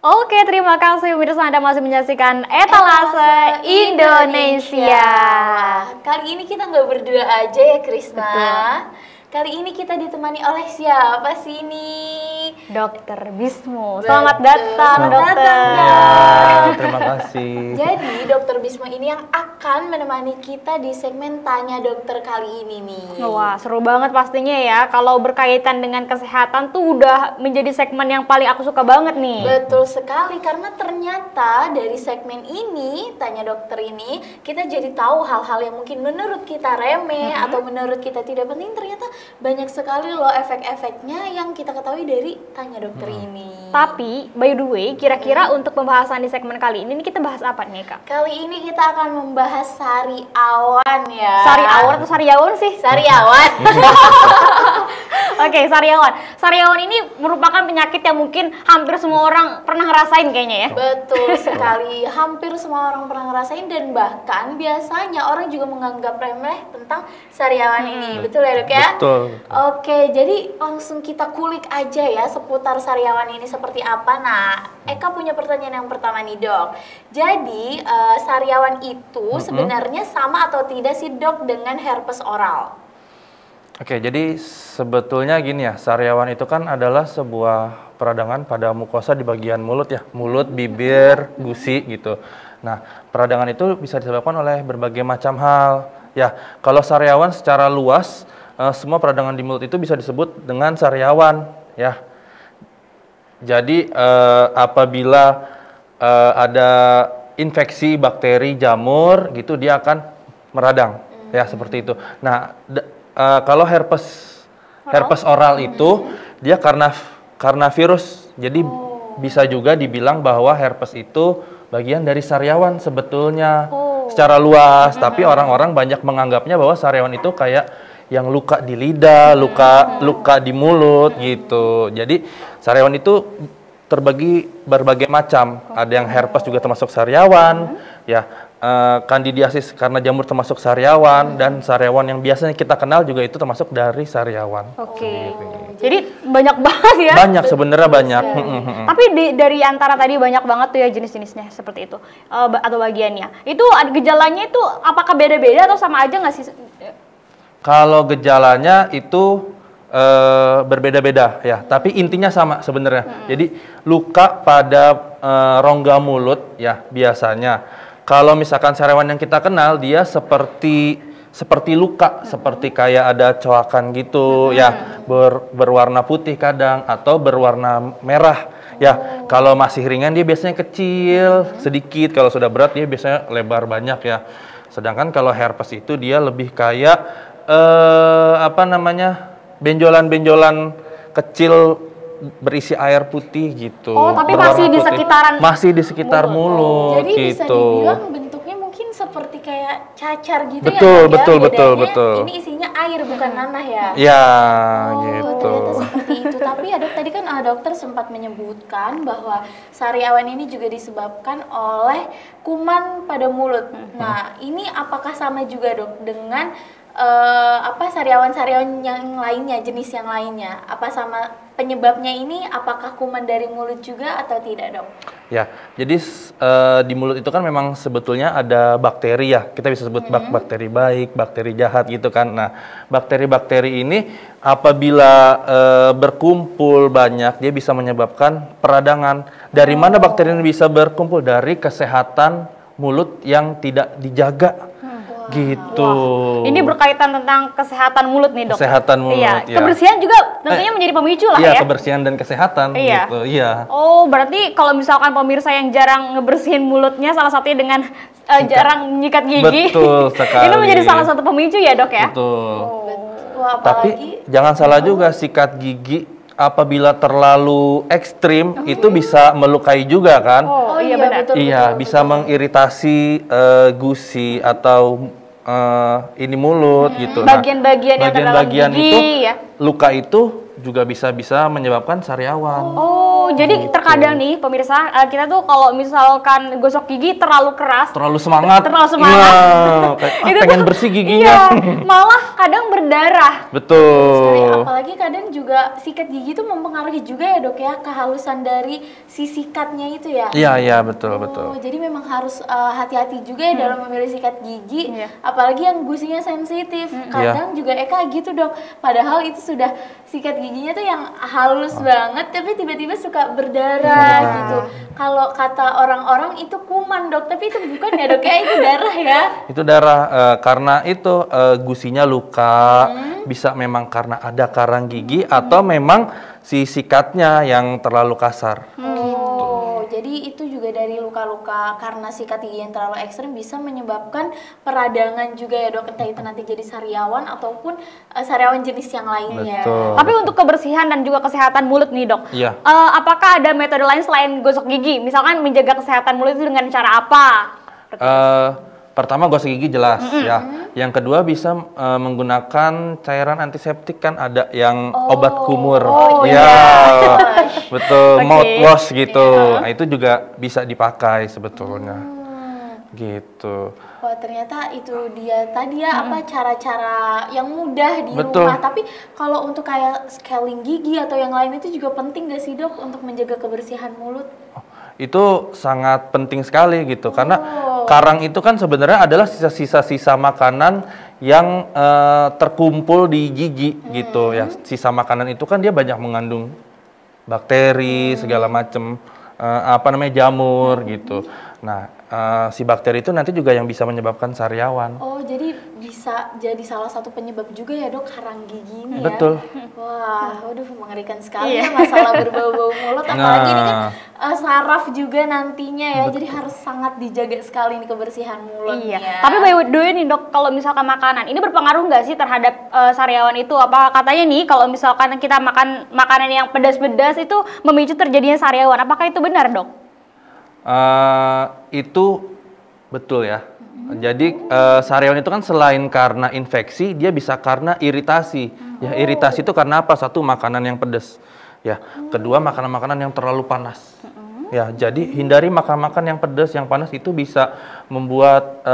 Oke, terima kasih pemirsa, Anda masih menyaksikan Etalase Indonesia. Kali ini kita nggak berdua aja ya, Krisna. Betul. Kali ini kita ditemani oleh siapa sih ini? Dokter Bismo. Betul. Selamat datang, Selamat dokter. datang, Ya, terima kasih. Jadi Dokter Bismo ini yang akan menemani kita di segmen Tanya Dokter kali ini nih. Wah, seru banget pastinya ya. Kalau berkaitan dengan kesehatan tuh udah menjadi segmen yang paling aku suka banget nih. Betul sekali, karena ternyata dari segmen ini, Tanya Dokter ini, kita jadi tahu hal-hal yang mungkin menurut kita remeh atau menurut kita tidak penting, ternyata banyak sekali loh efek-efeknya yang kita ketahui dari Tanya Dokter ini. Tapi, by the way, kira-kira untuk pembahasan di segmen kali ini kita bahas apa nih, Kak? Kali ini kita akan membahas sariawan ya. Sariawan atau sariawan sih? Sariawan. Oke, sariawan. Sariawan ini merupakan penyakit yang mungkin hampir semua orang pernah ngerasain kayaknya ya. Betul sekali, hampir semua orang pernah ngerasain, dan bahkan biasanya orang juga menganggap remeh tentang sariawan ini. Betul ya, Dok ya? Betul. Oke, jadi langsung kita kulik aja ya seputar sariawan ini seperti apa. Nah, Eka punya pertanyaan yang pertama nih, Dok. Jadi, sariawan itu sebenarnya sama atau tidak sih, Dok, dengan herpes oral? Oke, jadi sebetulnya gini ya, sariawan itu kan adalah sebuah peradangan pada mukosa di bagian mulut ya, mulut, bibir, gusi gitu. Nah, peradangan itu bisa disebabkan oleh berbagai macam hal. Ya, kalau sariawan secara luas, semua peradangan di mulut itu bisa disebut dengan sariawan ya. Jadi apabila ada infeksi bakteri jamur gitu, dia akan meradang ya, seperti itu. Nah, kalau herpes oral itu dia karena virus, jadi bisa juga dibilang bahwa herpes itu bagian dari sariawan sebetulnya secara luas. Tapi orang-orang banyak menganggapnya bahwa sariawan itu kayak yang luka di lidah, luka di mulut gitu. Jadi sariawan itu terbagi berbagai macam. Ada yang herpes juga termasuk sariawan, ya. Kandidiasis karena jamur termasuk sariawan, dan sariawan yang biasanya kita kenal juga itu termasuk dari sariawan. Oke. Jadi banyak banget ya. Banyak, sebenarnya banyak. Tapi dari antara tadi banyak banget tuh ya jenis-jenisnya seperti itu, atau bagiannya. Itu gejalanya itu apakah beda-beda atau sama aja nggak sih? Kalau gejalanya itu berbeda-beda ya, tapi intinya sama sebenarnya. Jadi luka pada rongga mulut ya biasanya. Kalau misalkan sariawan yang kita kenal, dia seperti luka, seperti kayak ada coakan gitu ya, berwarna putih kadang atau berwarna merah ya. Kalau masih ringan dia biasanya kecil sedikit, kalau sudah berat dia biasanya lebar banyak ya. Sedangkan kalau herpes itu dia lebih kayak benjolan-benjolan kecil berisi air putih gitu. Oh, tapi berwarna masih di putih. sekitaran Masih di sekitar mulut Jadi bisa gitu. dibilang bentuknya mungkin seperti kayak cacar gitu Betul, ya, Dok, betul, ya? betul, Bedanya betul. Ini isinya air bukan nanah ya. Ya, Oh, gitu. ternyata seperti itu. Tapi ya, Dok, tadi kan dokter sempat menyebutkan bahwa sariawan ini juga disebabkan oleh kuman pada mulut. Nah, ini apakah sama juga, Dok, dengan sariawan-sariawan yang lainnya, jenis yang lainnya? Apa sama penyebabnya ini? Apakah kuman dari mulut juga atau tidak, Dok? Ya, jadi di mulut itu kan memang sebetulnya ada bakteri ya. Kita bisa sebut bakteri baik, bakteri jahat gitu kan. Nah, bakteri-bakteri ini apabila berkumpul banyak, dia bisa menyebabkan peradangan. Dari mana bakteri ini bisa berkumpul? Dari kesehatan mulut yang tidak dijaga. Gitu. Wah, ini berkaitan tentang kesehatan mulut nih, Dok. Kesehatan mulut, Iya. ya. Kebersihan juga tentunya menjadi pemicu lah Iya, ya. kebersihan dan kesehatan Iya. gitu. Iya. Oh, berarti kalau misalkan pemirsa yang jarang ngebersihin mulutnya, salah satunya dengan jarang nyikat gigi. Betul sekali. Ini menjadi salah satu pemicu ya, Dok ya? Betul. Wah, Tapi apalagi jangan salah juga, sikat gigi apabila terlalu ekstrim itu bisa melukai juga kan. Oh, iya benar. betul, Iya, betul, bisa mengiritasi gusi atau ini mulut gitu. Nah, Bagian-bagian yang terdalam bagian-bagian gigi itu ya. luka itu juga bisa menyebabkan sariawan. Oh, jadi terkadang nih pemirsa, kita tuh kalau misalkan gosok gigi terlalu keras, Terlalu semangat. Terlalu semangat. Iya, kayak, Itu pengen tuh, bersih iya, giginya. malah kadang berdarah. Betul. apalagi kadang juga sikat gigi itu mempengaruhi juga ya dok ya, kehalusan dari si sikatnya itu ya. Iya, betul, betul. Jadi memang harus hati-hati juga ya dalam memilih sikat gigi, Iya. apalagi yang gusinya sensitif. Kadang juga Eka gitu dok, padahal itu sudah sikat giginya tuh yang halus banget, tapi tiba-tiba suka berdarah gitu. Kalau kata orang-orang itu kuman dok, tapi itu bukan ya dok ya, itu darah ya. Itu darah karena itu gusinya luka, bisa memang karena ada karang gigi atau memang si sikatnya yang terlalu kasar. Oh, jadi itu juga dari luka-luka karena sikat gigi yang terlalu ekstrim bisa menyebabkan peradangan juga ya dok, entah itu nanti jadi sariawan ataupun sariawan jenis yang lainnya. Betul. Tapi untuk kebersihan dan juga kesehatan mulut nih dok, Iya. apakah ada metode lain selain gosok gigi? Misalkan menjaga kesehatan mulut itu dengan cara apa? Pertama gosok gigi jelas ya. Yang kedua bisa menggunakan cairan antiseptik, kan ada yang obat kumur. Betul, mouthwash gitu. Nah, itu juga bisa dipakai sebetulnya. Gitu. Wah, ternyata itu dia tadi ya apa cara-cara yang mudah di Betul. rumah. Tapi kalau untuk kayak scaling gigi atau yang lain itu juga penting gak sih dok untuk menjaga kebersihan mulut? Itu sangat penting sekali gitu, karena karang itu kan sebenarnya adalah sisa makanan yang terkumpul di gigi gitu ya. Sisa makanan itu kan dia banyak mengandung bakteri segala macam, jamur gitu. Nah, si bakteri itu nanti juga yang bisa menyebabkan sariawan. Oh, jadi bisa jadi salah satu penyebab juga ya dok karang gigi ini ya? Betul. Wah, waduh mengerikan sekali ya masalah berbau-bau mulut. Apalagi ini kan saraf juga nantinya ya, jadi harus sangat dijaga sekali nih kebersihan mulutnya. Iya. Tapi by the way nih dok, kalau misalkan makanan ini berpengaruh nggak sih terhadap sariawan itu? Apa katanya nih kalau misalkan kita makan makanan yang pedas-pedas itu memicu terjadinya sariawan? Apakah itu benar dok? Itu betul ya. Jadi sariawan itu kan selain karena infeksi, dia bisa karena iritasi. Ya, iritasi itu karena apa? Satu, makanan yang pedas. Ya, kedua, makanan-makanan yang terlalu panas. Ya, jadi hindari makan-makan yang pedas, yang panas, itu bisa membuat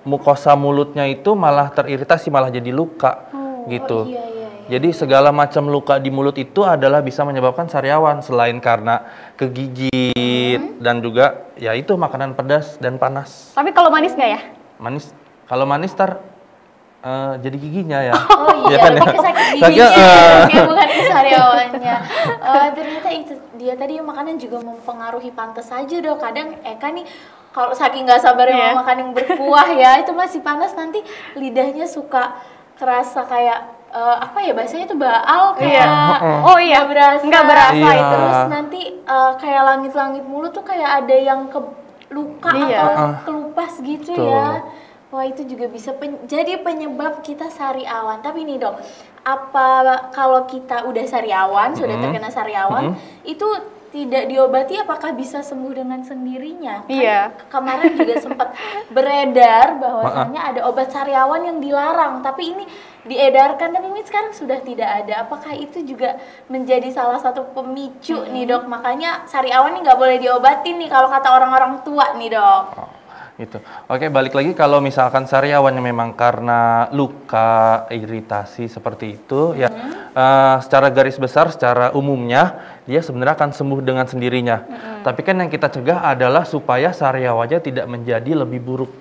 mukosa mulutnya itu malah teriritasi, malah jadi luka gitu. Iya. Jadi segala macam luka di mulut itu adalah bisa menyebabkan sariawan, selain karena kegigit dan juga ya itu makanan pedas dan panas. Tapi kalau manis nggak ya? Manis, kalau manis jadi giginya ya. Oh iya, Ya kan lebih ya? ke sakit Sakit, giginya, bukan ke sariawannya. Ternyata itu dia tadi makanan juga mempengaruhi, pantas saja dok. Kadang Eka nih kalau saking nggak sabarnya mau makan yang berkuah ya, itu masih panas nanti lidahnya suka kerasa kayak apa ya bahasanya itu baal kayak Oh iya, nggak berasa Iya. itu. Terus nanti kayak langit-langit mulut tuh kayak ada yang luka atau kelupas gitu ya. Wah, itu juga bisa jadi penyebab kita sariawan. Tapi nih dok, apa kalau kita udah sariawan, sudah terkena sariawan, itu tidak diobati apakah bisa sembuh dengan sendirinya? Iya. Kan kemarin juga sempat beredar bahwasannya ada obat sariawan yang dilarang, tapi ini diedarkan, tapi ini sekarang sudah tidak ada. Apakah itu juga menjadi salah satu pemicu nih dok? Makanya sariawan ini nggak boleh diobatin nih kalau kata orang-orang tua nih dok. Gitu. Oke, balik lagi kalau misalkan sariawannya memang karena luka, iritasi seperti itu, ya secara garis besar, secara umumnya dia sebenarnya akan sembuh dengan sendirinya. Tapi kan yang kita cegah adalah supaya sariawannya tidak menjadi lebih buruk,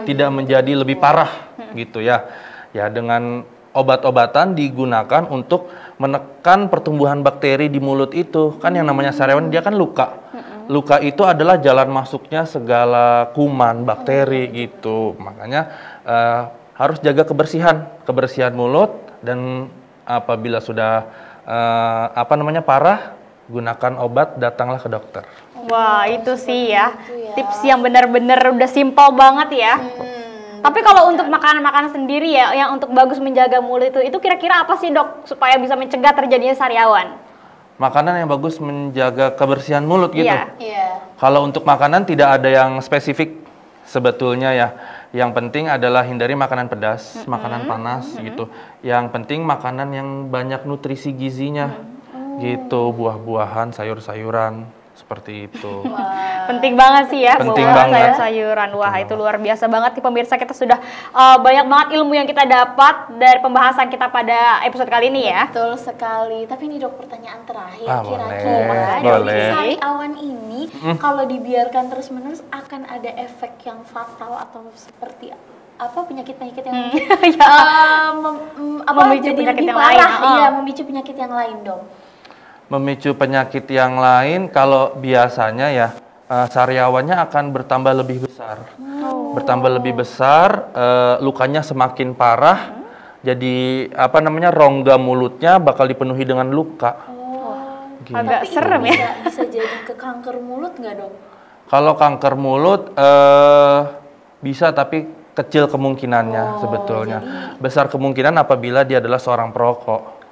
tidak menjadi lebih parah, gitu ya. Ya, dengan obat-obatan digunakan untuk menekan pertumbuhan bakteri di mulut itu. Kan yang namanya sariawan dia kan luka. Luka itu adalah jalan masuknya segala kuman, bakteri gitu. Makanya harus jaga kebersihan mulut, dan apabila sudah parah, gunakan obat, datanglah ke dokter. Wah, itu sih ya. Tips yang benar-benar udah simpel banget ya. Tapi kalau untuk makanan-makanan sendiri ya, yang untuk bagus menjaga mulut itu kira-kira apa sih dok supaya bisa mencegah terjadinya sariawan? Makanan yang bagus menjaga kebersihan mulut gitu. Iya. Kalau untuk makanan tidak ada yang spesifik sebetulnya ya. Yang penting adalah hindari makanan pedas, makanan panas gitu. Yang penting makanan yang banyak nutrisi gizinya gitu, buah-buahan, sayur-sayuran seperti itu. Penting banget sih ya Penting bawa banget. sayur-sayuran. Wah, itu luar biasa banget nih pemirsa, kita sudah banyak banget ilmu yang kita dapat dari pembahasan kita pada episode kali ini ya. Betul sekali. Tapi ini dok, pertanyaan terakhir, Boleh. kira-kira Boleh. dari sariawan ini kalau dibiarkan terus-menerus akan ada efek yang fatal atau seperti apa penyakit-penyakit yang Memicu jadi penyakit lebih yang parah? lain. Iya, memicu penyakit yang lain dong. Memicu penyakit yang lain kalau biasanya ya sariawannya akan bertambah lebih besar. Bertambah lebih besar, lukanya semakin parah. Jadi rongga mulutnya bakal dipenuhi dengan luka. Gitu. Agak Tapi serem itu ya. bisa jadi ke kanker mulut nggak dok? Kalau kanker mulut bisa, tapi kecil kemungkinannya sebetulnya. Besar kemungkinan apabila dia adalah seorang perokok.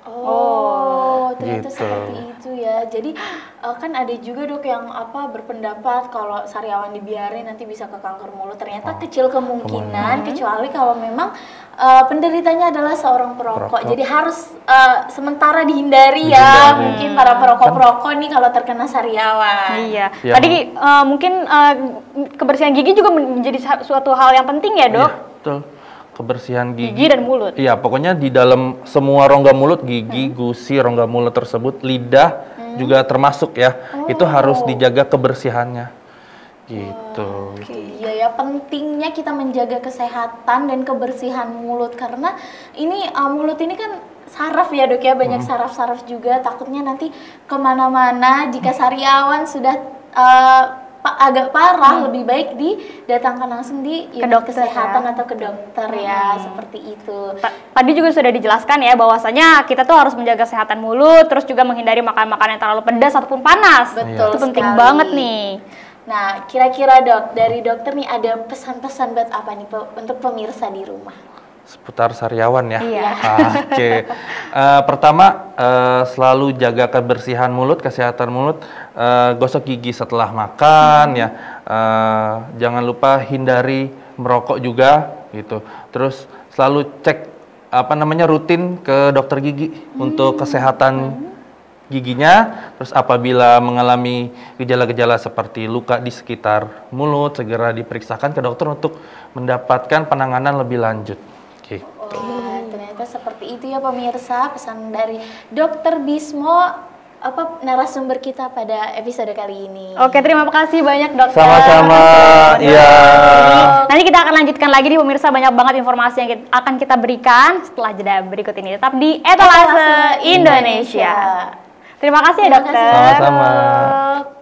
Ternyata Gitu. seperti itu ya. Jadi kan ada juga dok yang berpendapat kalau sariawan dibiarin nanti bisa ke kanker mulut. Ternyata kecil kemungkinan, kecuali kalau memang penderitanya adalah seorang perokok. Jadi harus sementara dihindari ya. Mungkin para perokok-perokok nih kalau terkena sariawan. Iya. Ya, Tadi mungkin kebersihan gigi juga menjadi suatu hal yang penting ya, Dok. Iya, betul. Kebersihan Gigi dan mulut. Iya, pokoknya di dalam semua rongga mulut, gigi, gusi, rongga mulut tersebut, lidah juga termasuk ya. Itu harus dijaga kebersihannya. Gitu. Iya ya, pentingnya kita menjaga kesehatan dan kebersihan mulut, karena ini mulut ini kan saraf ya dok ya, banyak saraf-saraf juga. Takutnya nanti kemana-mana jika sariawan sudah agak parah, lebih baik didatangkan langsung di unit dokter kesehatan ya. atau ke dokter ya, seperti itu. Tadi juga sudah dijelaskan ya bahwasanya kita tuh harus menjaga kesehatan mulut, terus juga menghindari makan-makan yang terlalu pedas ataupun panas. Betul Itu penting sekali. banget nih. Nah, kira-kira dok, dari dokter nih ada pesan-pesan buat apa nih untuk pemirsa di rumah? Seputar sariawan ya. Iya. Oke. Pertama, selalu jaga kebersihan mulut, kesehatan mulut. Gosok gigi setelah makan ya. Jangan lupa hindari merokok juga gitu. Terus selalu cek rutin ke dokter gigi untuk kesehatan giginya. Terus apabila mengalami gejala-gejala seperti luka di sekitar mulut, segera diperiksakan ke dokter untuk mendapatkan penanganan lebih lanjut. Wah, ternyata seperti itu ya pemirsa, pesan dari Dr. Bismo, narasumber kita pada episode kali ini. Oke, terima kasih banyak dokter. Sama-sama. Iya. Nanti kita akan lanjutkan lagi nih pemirsa, banyak banget informasi yang akan kita berikan setelah jeda berikut ini. Tetap di Etalase Indonesia. Terima kasih ya Terima dokter. kasih. Sama-sama.